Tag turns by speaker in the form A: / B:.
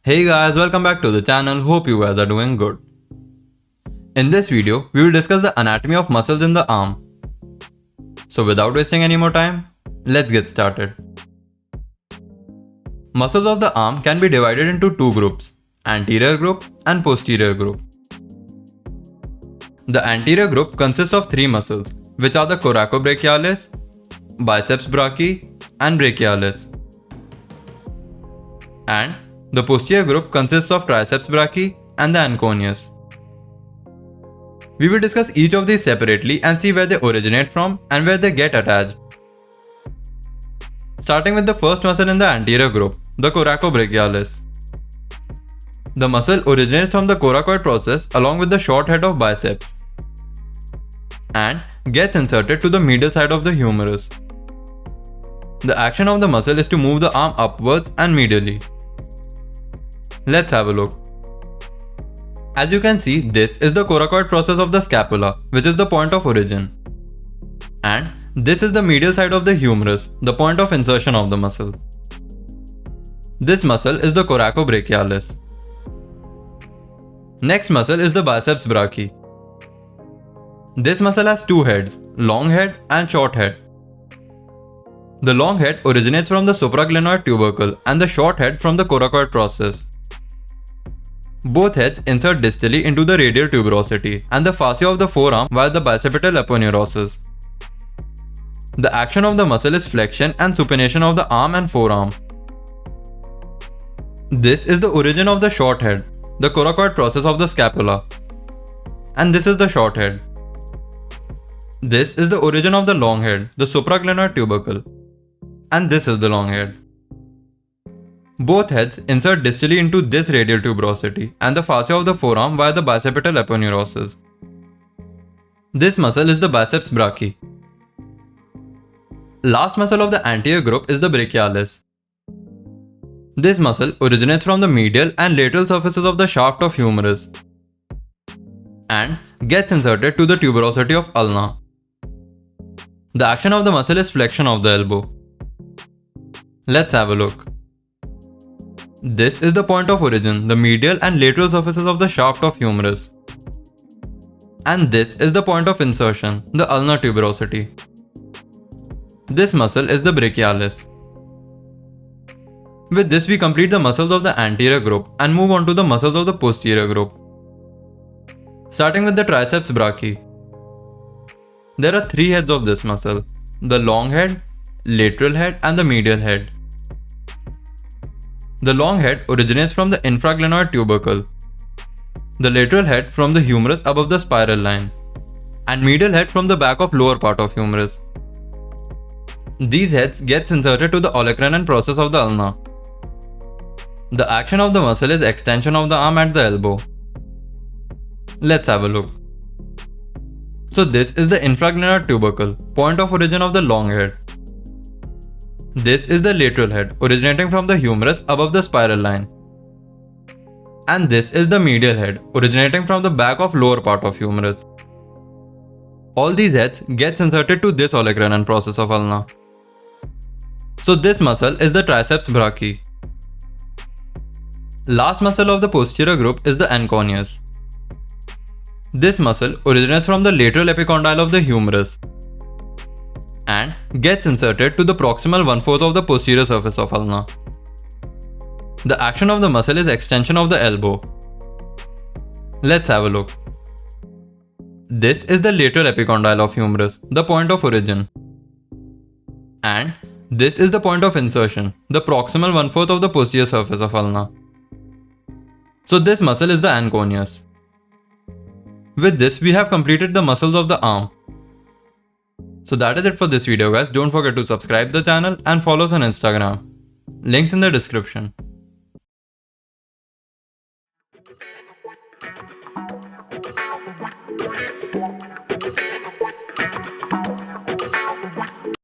A: Hey guys, welcome back to the channel. Hope you guys are doing good. In this video, we will discuss the anatomy of muscles in the arm. So without wasting any more time, let's get started. Muscles of the arm can be divided into two groups, anterior group and posterior group. The anterior group consists of three muscles, which are the Coracobrachialis, Biceps Brachis, and Brachialis. And the posterior group consists of Triceps Brachis and the Anconeus. We will discuss each of these separately and see where they originate from and where they get attached. Starting with the first muscle in the anterior group, the Coracobrachialis. The muscle originates from the coracoid process along with the short head of biceps and gets inserted to the medial side of the humerus. The action of the muscle is to move the arm upwards and medially. Let's have a look. As you can see, this is the coracoid process of the scapula, which is the point of origin. And this is the medial side of the humerus, the point of insertion of the muscle. This muscle is the Coracobrachialis. Next muscle is the Biceps Brachis. This muscle has two heads, long head and short head. The long head originates from the supraglenoid tubercle and the short head from the coracoid process. Both heads insert distally into the radial tuberosity and the fascia of the forearm via the bicipital aponeurosis. The action of the muscle is flexion and supination of the arm and forearm. This is the origin of the short head, the coracoid process of the scapula. And this is the short head. This is the origin of the long head, the supraglenoid tubercle. And this is the long head. Both heads insert distally into this radial tuberosity and the fascia of the forearm via the bicipital aponeurosis. This muscle is the Biceps Brachis. Last muscle of the anterior group is the Brachialis. This muscle originates from the medial and lateral surfaces of the shaft of humerus and gets inserted to the tuberosity of ulna. The action of the muscle is flexion of the elbow. Let's have a look. This is the point of origin, the medial and lateral surfaces of the shaft of humerus. And this is the point of insertion, the ulnar tuberosity. This muscle is the Brachialis. With this we complete the muscles of the anterior group and move on to the muscles of the posterior group. Starting with the Triceps Brachis. There are three heads of this muscle, the long head, lateral head and the medial head. The long head originates from the infraglenoid tubercle, the lateral head from the humerus above the spiral line, and medial head from the back of lower part of humerus. These heads gets inserted to the olecranon process of the ulna. The action of the muscle is extension of the arm at the elbow. Let's have a look. So this is the infraglenoid tubercle, point of origin of the long head. This is the lateral head originating from the humerus above the spiral line. And this is the medial head originating from the back of lower part of humerus. All these heads gets inserted to this olecranon process of ulna. So this muscle is the Triceps Brachis. Last muscle of the posterior group is the Anconeus. This muscle originates from the lateral epicondyle of the humerus and gets inserted to the proximal 1/4 of the posterior surface of ulna. The action of the muscle is extension of the elbow. Let's have a look. This is the lateral epicondyle of humerus, the point of origin. And this is the point of insertion, the proximal 1/4 of the posterior surface of ulna. So this muscle is the Anconeus. With this, we have completed the muscles of the arm. So that is it for this video guys. Don't forget to subscribe the channel and follow us on Instagram. Links in the description.